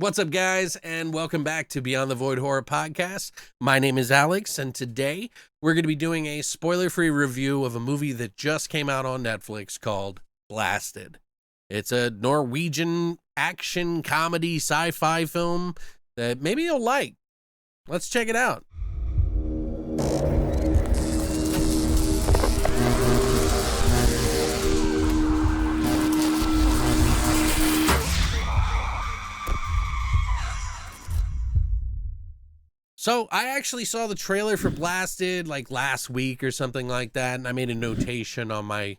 What's up, guys, and welcome back to Beyond the Void Horror Podcast. My name is Alex, and today we're going to be doing a spoiler-free review of a movie that just came out on Netflix called Blasted. It's a Norwegian action comedy sci-fi film that maybe you'll like. Let's check it out. So I actually saw the trailer for Blasted like last week or something like that, and I made a notation on my,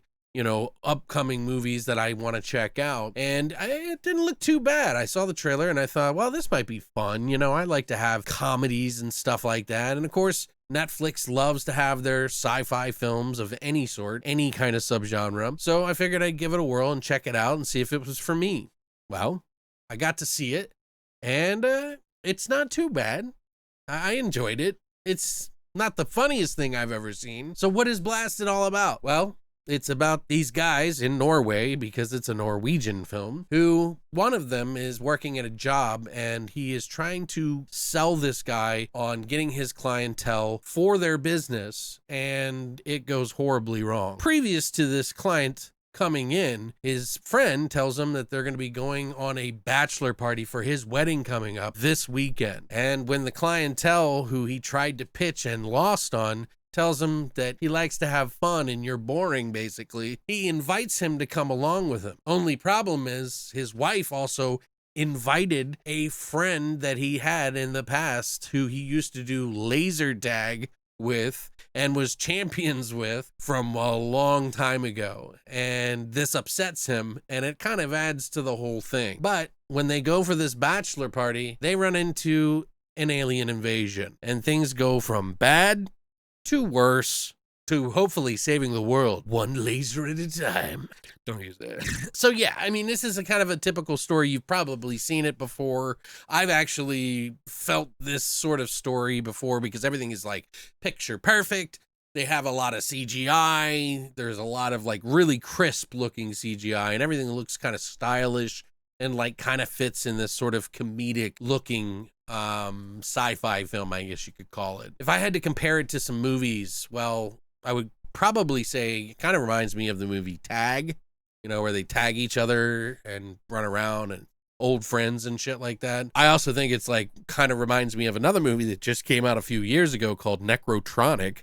upcoming movies that I want to check out, and it didn't look too bad. I saw the trailer and I thought, well, this might be fun. I like to have comedies and stuff like that, and of course, Netflix loves to have their sci-fi films of any sort, any kind of subgenre, so I figured I'd give it a whirl and check it out and see if it was for me. Well, I got to see it, and it's not too bad. I enjoyed it. It's not the funniest thing I've ever seen. So what is Blasted all about? Well, it's about these guys in Norway, because it's a Norwegian film, who one of them is working at a job and he is trying to sell this guy on getting his clientele for their business, and it goes horribly wrong. Previous to this client coming in, his friend tells him that they're going to be going on a bachelor party for his wedding coming up this weekend. And when the clientele who he tried to pitch and lost on tells him that he likes to have fun and you're boring, basically, he invites him to come along with him. Only problem is his wife also invited a friend that he had in the past who he used to do laser tag with and was champions with from a long time ago, and this upsets him, and it kind of adds to the whole thing. But when they go for this bachelor party, they run into an alien invasion, and things go from bad to worse to hopefully saving the world one laser at a time. Don't use that. So yeah, I mean, this is a kind of a typical story. You've probably seen it before. I've actually felt this sort of story before because everything is like picture perfect. They have a lot of CGI. There's a lot of like really crisp looking CGI, and everything looks kind of stylish and like kind of fits in this sort of comedic looking sci-fi film, I guess you could call it. If I had to compare it to some movies, well, I would probably say it kind of reminds me of the movie Tag, where they tag each other and run around and old friends and shit like that. I also think it's like kind of reminds me of another movie that just came out a few years ago called Necrotronic,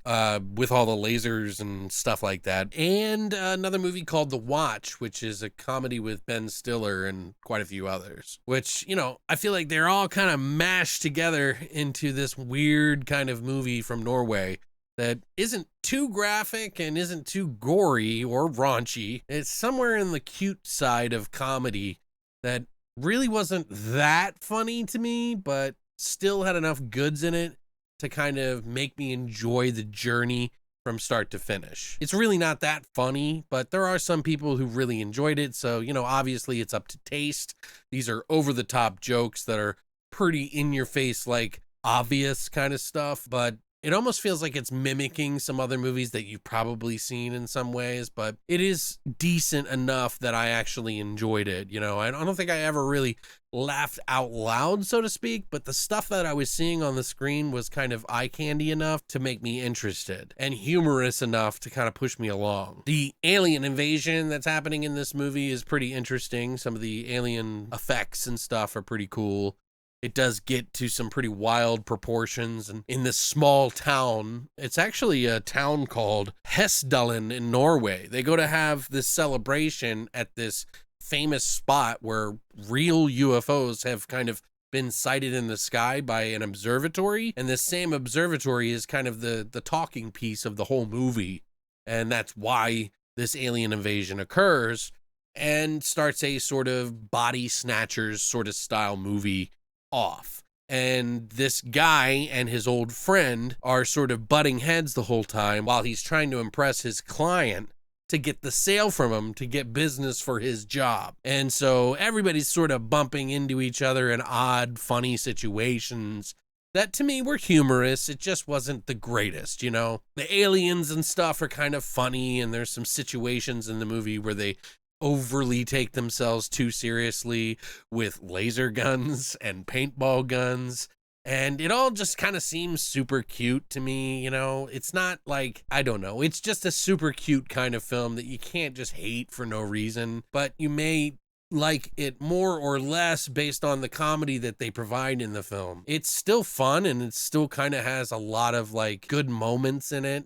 with all the lasers and stuff like that. And another movie called The Watch, which is a comedy with Ben Stiller and quite a few others, which, I feel like they're all kind of mashed together into this weird kind of movie from Norway that isn't too graphic and isn't too gory or raunchy. It's somewhere in the cute side of comedy that really wasn't that funny to me, but still had enough goods in it to kind of make me enjoy the journey from start to finish. It's really not that funny, but there are some people who really enjoyed it, so, obviously it's up to taste. These are over-the-top jokes that are pretty in-your-face, like, obvious kind of stuff, but it almost feels like it's mimicking some other movies that you've probably seen in some ways, but it is decent enough that I actually enjoyed it. I don't think I ever really laughed out loud, so to speak, but the stuff that I was seeing on the screen was kind of eye candy enough to make me interested and humorous enough to kind of push me along. The alien invasion that's happening in this movie is pretty interesting. Some of the alien effects and stuff are pretty cool. It does get to some pretty wild proportions, and in this small town, it's actually a town called Hesdalen in Norway. They go to have this celebration at this famous spot where real UFOs have kind of been sighted in the sky by an observatory, and this same observatory is kind of the talking piece of the whole movie, and that's why this alien invasion occurs and starts a sort of body snatchers sort of style movie off. And this guy and his old friend are sort of butting heads the whole time while he's trying to impress his client to get the sale from him to get business for his job. And so everybody's sort of bumping into each other in odd, funny situations that to me were humorous. It just wasn't the greatest, The aliens and stuff are kind of funny, and there's some situations in the movie where they overly take themselves too seriously with laser guns and paintball guns. And it all just kind of seems super cute to me, you know? It's not like, I don't know, it's just a super cute kind of film that you can't just hate for no reason, but you may like it more or less based on the comedy that they provide in the film. It's still fun and it still kind of has a lot of like good moments in it.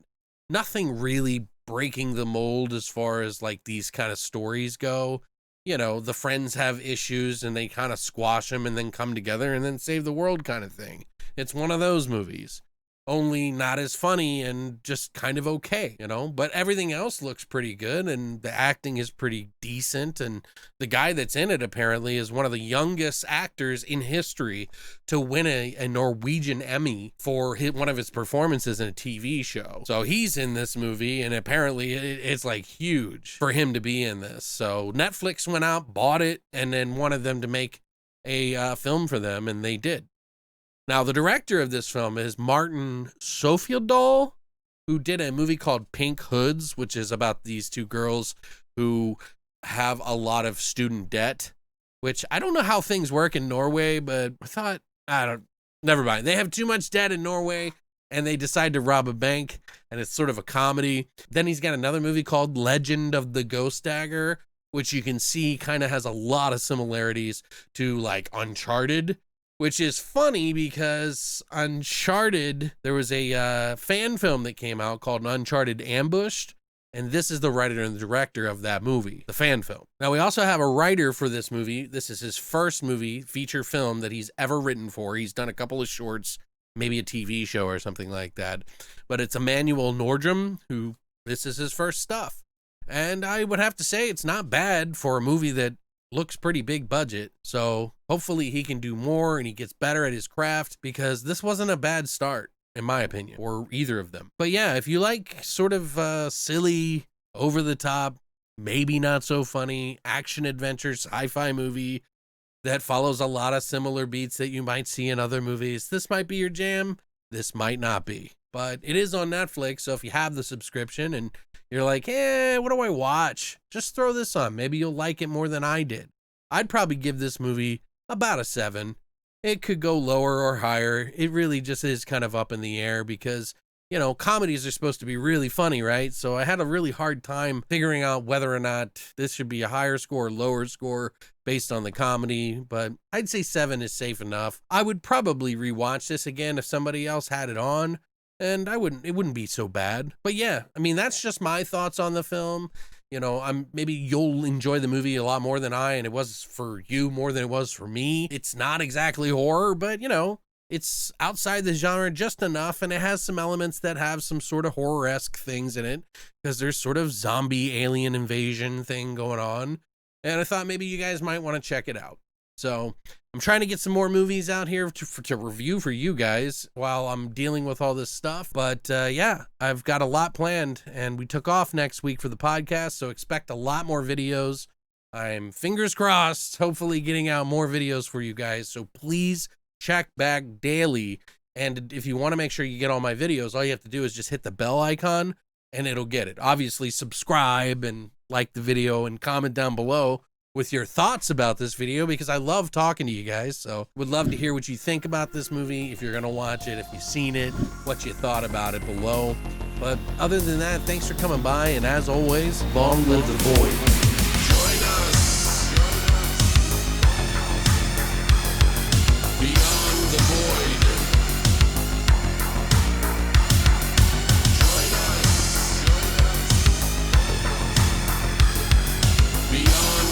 Nothing really breaking the mold as far as like these kind of stories go. You know, the friends have issues and they kind of squash them and then come together and then save the world kind of thing. It's one of those movies, only not as funny and just kind of okay, you know, but everything else looks pretty good and the acting is pretty decent. And the guy that's in it apparently is one of the youngest actors in history to win a Norwegian Emmy for one of his performances in a TV show. So he's in this movie and apparently it's like huge for him to be in this. So Netflix went out, bought it, and then wanted them to make a film for them, and they did. Now, the director of this film is Martin Sofiedahl, who did a movie called Pink Hoods, which is about these two girls who have a lot of student debt, which I don't know how things work in Norway, but never mind. They have too much debt in Norway and they decide to rob a bank, and it's sort of a comedy. Then he's got another movie called Legend of the Ghost Dagger, which you can see kind of has a lot of similarities to like Uncharted, which is funny because Uncharted, there was a fan film that came out called Uncharted Ambushed, and this is the writer and the director of that movie, the fan film. Now, we also have a writer for this movie. This is his first movie, feature film, that he's ever written for. He's done a couple of shorts, maybe a TV show or something like that, but it's Emmanuel Nordrum, who this is his first stuff. And I would have to say it's not bad for a movie that looks pretty big budget. So hopefully he can do more and he gets better at his craft, because this wasn't a bad start, in my opinion, or either of them. But yeah, if you like sort of silly, over the top, maybe not so funny, action adventure, sci-fi movie that follows a lot of similar beats that you might see in other movies, this might be your jam. This might not be, but it is on Netflix. So if you have the subscription and you're like, what do I watch? Just throw this on. Maybe you'll like it more than I did. I'd probably give this movie about a 7. It could go lower or higher. It really just is kind of up in the air because, you know, comedies are supposed to be really funny, right? So I had a really hard time figuring out whether or not this should be a higher score or lower score based on the comedy, but I'd say 7 is safe enough. I would probably rewatch this again if somebody else had it on, and it wouldn't be so bad. But yeah, I mean, that's just my thoughts on the film. You know, maybe you'll enjoy the movie a lot more than I, and it was for you more than it was for me. It's not exactly horror, but you know, it's outside the genre just enough, and it has some elements that have some sort of horror-esque things in it, because there's sort of zombie alien invasion thing going on, and I thought maybe you guys might want to check it out. So I'm trying to get some more movies out here to review for you guys while I'm dealing with all this stuff. But yeah, I've got a lot planned, and we took off next week for the podcast, so expect a lot more videos. I'm fingers crossed, hopefully getting out more videos for you guys. So please check back daily. And if you want to make sure you get all my videos, all you have to do is just hit the bell icon and it'll get it. Obviously, subscribe and like the video and comment down below with your thoughts about this video, because I love talking to you guys. So would love to hear what you think about this movie, if you're going to watch it, if you've seen it, what you thought about it below. But other than that, thanks for coming by. And as always, long live the void. Beyond